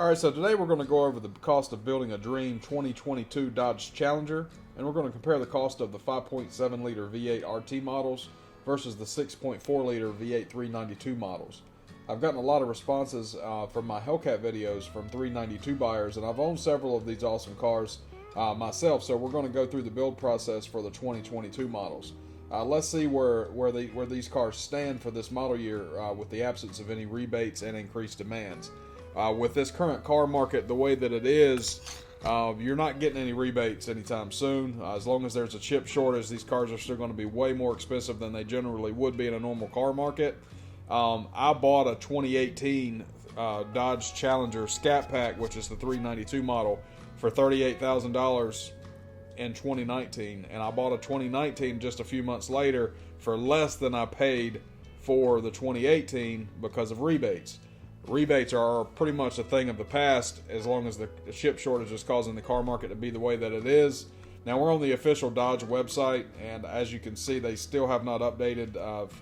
Alright, so today we're going to go over the cost of building a dream 2022 Dodge Challenger, and we're going to compare the cost of the 5.7 liter V8 RT models versus the 6.4 liter V8 392 models. I've gotten a lot of responses from my Hellcat videos from 392 buyers, and I've owned several of these awesome cars myself, so we're going to go through the build process for the 2022 models. Let's see where these cars stand for this model year with the absence of any rebates and increased demands. With this current car market the way that it is, you're not getting any rebates anytime soon. As long as there's a chip shortage, these cars are still going to be way more expensive than they generally would be in a normal car market. I bought a 2018 Dodge Challenger Scat Pack, which is the 392 model, for $38,000 in 2019, and I bought a 2019 just a few months later for less than I paid for the 2018 because of rebates. Rebates are pretty much a thing of the past as long as the chip shortage is causing the car market to be the way that it is. Now, we're on the official Dodge website, and as you can see, they still have not updated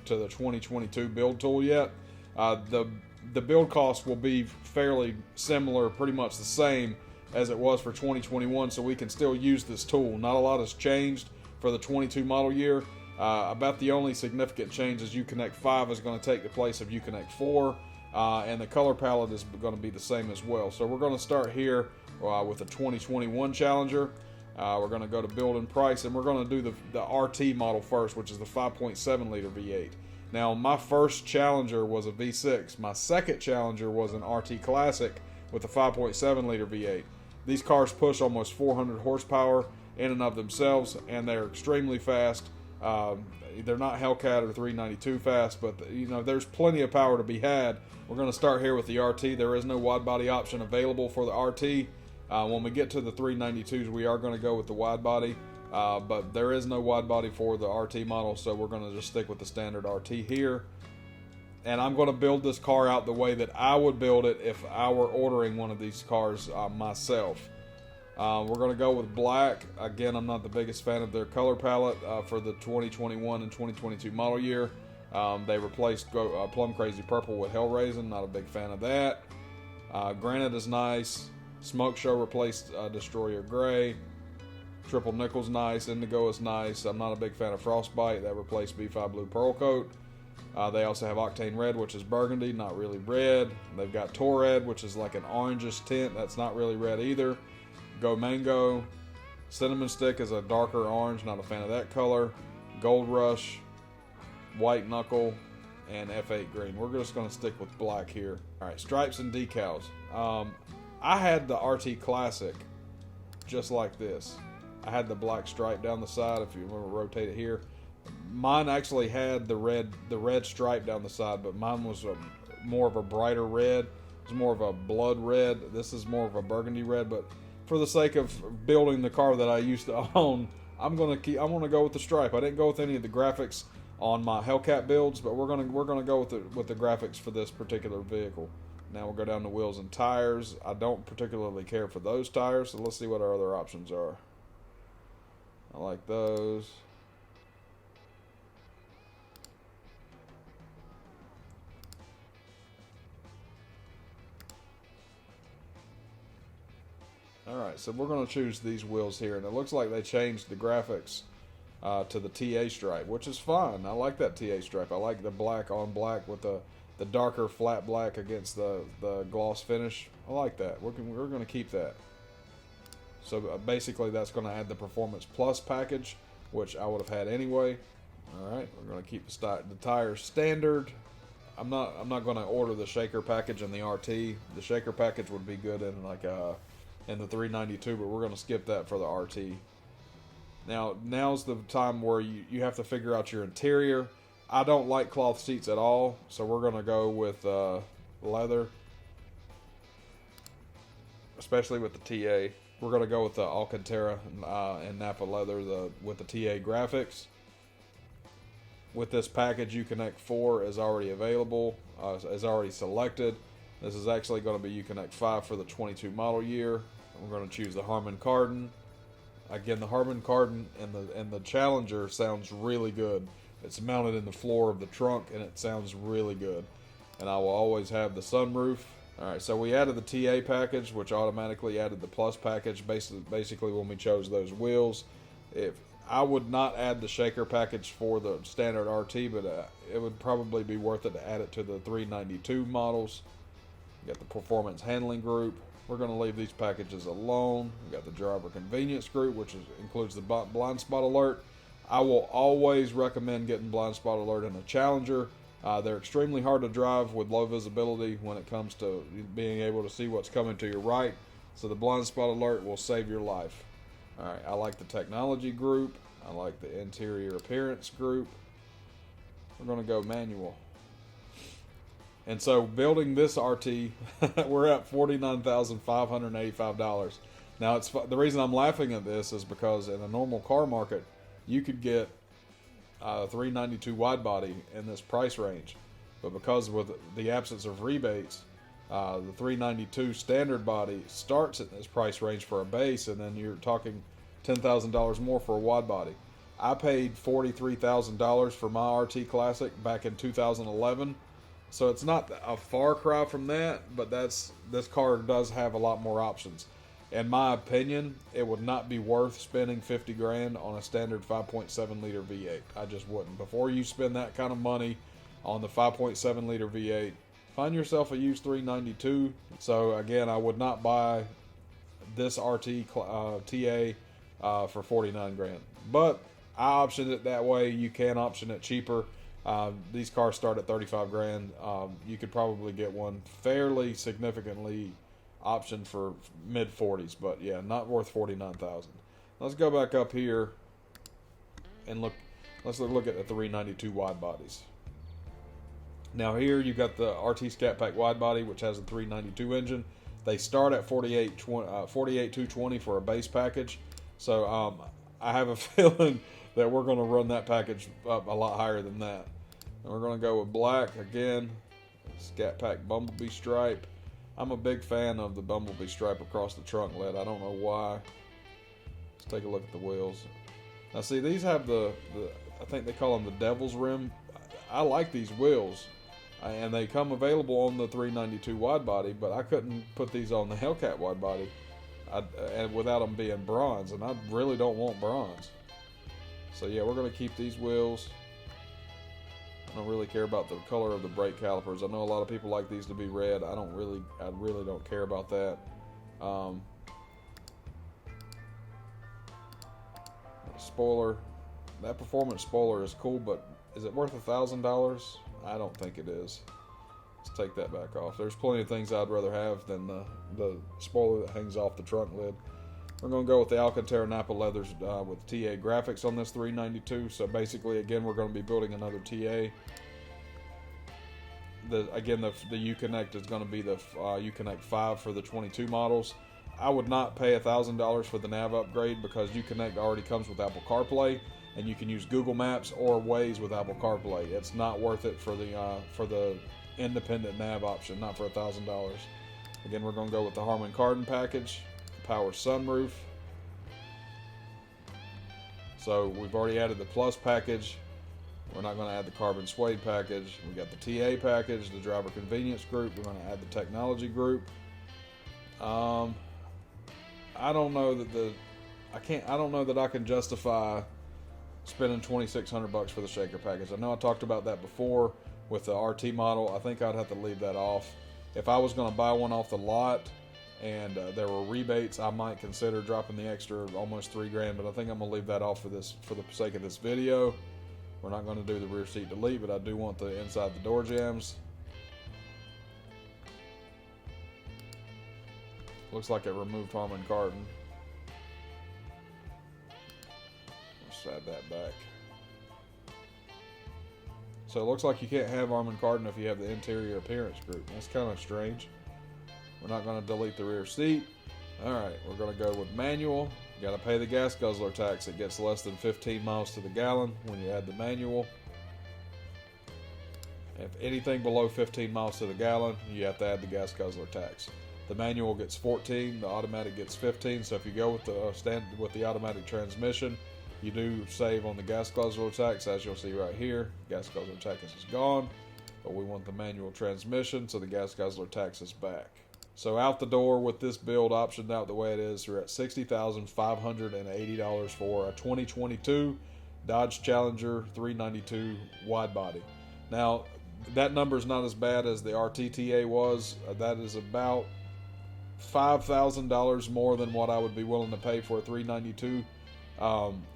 to the 2022 build tool yet. The build cost will be fairly similar, pretty much the same as it was for 2021, so we can still use this tool. Not a lot has changed for the 22 model year. About the only significant change is Uconnect 5 is going to take the place of Uconnect 4. And the color palette is going to be the same as well. So we're going to start here with the 2021 Challenger. We're going to go to build and price, and we're going to do the RT model first, which is the 5.7 liter V8. Now, my first Challenger was a V6. My second Challenger was an RT Classic with a 5.7 liter V8. These cars push almost 400 horsepower in and of themselves, and they're extremely fast. They're not Hellcat or 392 fast, but there's plenty of power to be had. We're going to start here with the RT. There is no wide body option available for the RT. When we get to the 392s, we are going to go with the wide body, but there is no wide body for the RT model, so we're going to just stick with the standard RT here. And I'm going to build this car out the way that I would build it if I were ordering one of these cars myself. We're going to go with black. Again, I'm not the biggest fan of their color palette for the 2021 and 2022 model year. They replaced Plum Crazy Purple with Hellraisin. Not a big fan of that. Granite is nice. Smoke Show replaced Destroyer Gray. Triple Nickel's nice. Indigo is nice. I'm not a big fan of Frostbite. That replaced B5 Blue Pearl Coat. They also have Octane Red, which is burgundy, not really red. They've got Tour Red, which is like an orangish tint. That's not really red either. Go Mango. Cinnamon Stick is a darker orange, not a fan of that color. Gold Rush, White Knuckle, and F8 Green. We're just going to stick with black here. Alright, stripes and decals. I had the RT Classic just like this. I had the black stripe down the side, if you want to rotate it here. Mine actually had the red stripe down the side, but mine was more of a brighter red. It was more of a blood red. This is more of a burgundy red, but for the sake of building the car that I used to own, I'm gonna go with the stripe. I didn't go with any of the graphics on my Hellcat builds, but we're gonna go with the graphics for this particular vehicle. Now we'll go down to wheels and tires. I don't particularly care for those tires, so let's see what our other options are. I like those. Alright, so we're going to choose these wheels here, and it looks like they changed the graphics to the TA stripe, which is fine. I like that TA stripe. I like the black on black with the darker flat black against the gloss finish. I like that. We're going to keep that. So basically that's going to add the Performance Plus package, which I would have had anyway. Alright, we're going to keep the tires standard. I'm not going to order the shaker package in the RT. The shaker package would be good in in the 392, but we're going to skip that for the RT. Now's the time where you have to figure out your interior. I don't like cloth seats at all, so we're going to go with leather, especially with the TA. We're going to go with the Alcantara and Napa leather with the TA graphics. With this package, Uconnect 4 is already available, is already selected. This is actually going to be Uconnect 5 for the 22 model year. We're going to choose the Harman Kardon. Again, the Harman Kardon and the Challenger sounds really good. It's mounted in the floor of the trunk, and it sounds really good. And I will always have the sunroof Alright, so we added the TA package, which automatically added the Plus package, basically when we chose those wheels. If I would not add the shaker package for the standard RT, but it would probably be worth it to add it to the 392 models. We got the performance handling group. We're going to leave these packages alone. We got the driver convenience group, which includes the blind spot alert. I will always recommend getting blind spot alert in a Challenger. They're extremely hard to drive with low visibility when it comes to being able to see what's coming to your right. So the blind spot alert will save your life. Alright, I like the technology group. I like the interior appearance group. We're going to go manual. And so building this RT, we're at $49,585. Now, the reason I'm laughing at this is because in a normal car market, you could get a 392 wide body in this price range. But because with the absence of rebates, the 392 standard body starts at this price range for a base, and then you're talking $10,000 more for a wide body. I paid $43,000 for my RT Classic back in 2011, so it's not a far cry from that, but this car does have a lot more options. In my opinion, it would not be worth spending 50 grand on a standard 5.7 liter V8. I just wouldn't. Before you spend that kind of money on the 5.7 liter V8, find yourself a used 392. So again, I would not buy this RT TA for 49 grand. But I optioned it that way. You can option it cheaper. These cars start at 35 grand. You could probably get one fairly significantly optioned for mid 40s, but yeah, not worth 49,000. Let's go back up here and look. Let's look at the 392 wide bodies. Now here you got the RT Scat Pack wide body, which has a 392 engine. They start at 48,220 for a base package. So I have a feeling that we're going to run that package up a lot higher than that. And we're going to go with black again. Scat Pack Bumblebee stripe. I'm a big fan of the Bumblebee stripe across the trunk lid. I don't know why. Let's take a look at the wheels. Now see, these have the I think they call them the Devil's Rim. I like these wheels. And they come available on the 392 wide body, but I couldn't put these on the Hellcat wide body and without them being bronze, and I really don't want bronze. So yeah, we're going to keep these wheels. I don't really care about the color of the brake calipers. I know a lot of people like these to be red. I really don't care about that. Spoiler, that performance spoiler is cool, but is it worth $1,000? I don't think it is. Let's take that back off. There's plenty of things I'd rather have than the spoiler that hangs off the trunk lid. We're going to go with the Alcantara Napa leathers with TA graphics on this 392. So basically, again, we're going to be building another TA. The Uconnect is going to be the Uconnect 5 for the 22 models. I would not pay $1,000 for the nav upgrade because Uconnect already comes with Apple CarPlay, and you can use Google Maps or Waze with Apple CarPlay. It's not worth it for the independent nav option, not for $1,000. Again, we're going to go with the Harman Kardon package, power sunroof. So we've already added the Plus package. We're not going to add the carbon suede package. We got the TA package, the driver convenience group. We're going to add the technology group. I don't know that I don't know that I can justify spending $2,600 for the shaker package. I know I talked about that before with the RT model. I think I'd have to leave that off. If I was going to buy one off the lot and there were rebates, I might consider dropping the extra almost $3 grand, but I think I'm going to leave that off for the sake of this video. We're not going to do the rear seat delete, but I do want the inside the door jambs. Looks like it removed Harman Kardon. Let's add that back. So it looks like you can't have Harman Kardon if you have the interior appearance group. That's kind of strange. We're not going to delete the rear seat. Alright, we're going to go with manual. You got to pay the gas guzzler tax. It gets less than 15 miles to the gallon when you add the manual. If anything below 15 miles to the gallon, you have to add the gas guzzler tax. The manual gets 14, the automatic gets 15. So if you go with the automatic transmission, you do save on the gas guzzler tax, as you'll see right here. Gas guzzler tax is gone. but we want the manual transmission, so the gas guzzler tax is back. So out the door with this build optioned out the way it is, we're at $60,580 for a 2022 Dodge Challenger 392 wide body. Now, that number is not as bad as the RTTA was. That is about $5,000 more than what I would be willing to pay for a 392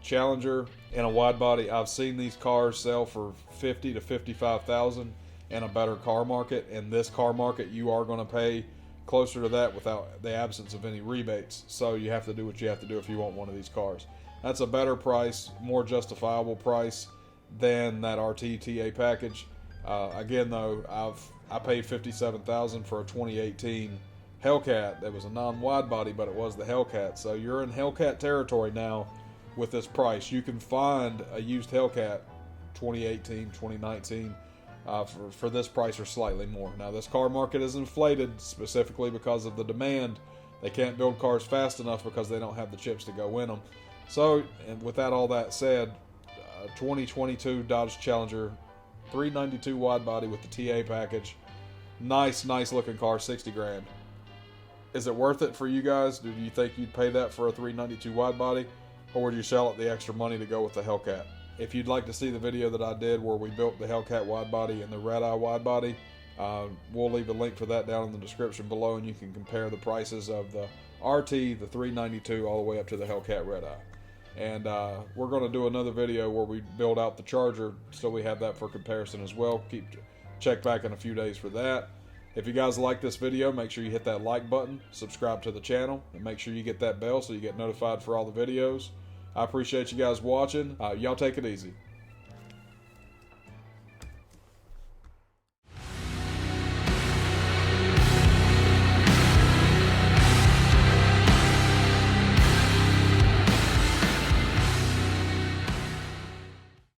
Challenger in a wide body. I've seen these cars sell for $50,000 to $55,000 in a better car market. In this car market, you are going to pay closer to that without the absence of any rebates. So you have to do what you have to do if you want one of these cars. That's a better price, more justifiable price than that RTTA package. Again, though, I paid $57,000 for a 2018 Hellcat. That was a non-wide body, but it was the Hellcat. So you're in Hellcat territory now with this price. You can find a used Hellcat 2018, 2019 for this price or slightly more. Now, this car market is inflated specifically because of the demand. They can't build cars fast enough because they don't have the chips to go in them. So, and with all that said, 2022 Dodge Challenger 392 wide body with the TA package. Nice looking car, 60 grand. Is it worth it for you guys? Do you think you'd pay that for a 392 wide body? Or would you sell it the extra money to go with the Hellcat? If you'd like to see the video that I did where we built the Hellcat wide body and the red eye wide body, we'll leave a link for that down in the description below, and you can compare the prices of the RT, the 392, all the way up to the Hellcat red eye. And we're going to do another video where we build out the Charger, so we have that for comparison as well. Check back in a few days for that. If you guys like this video, make sure you hit that like button, subscribe to the channel, and make sure you get that bell so you get notified for all the videos. I appreciate you guys watching. Y'all take it easy.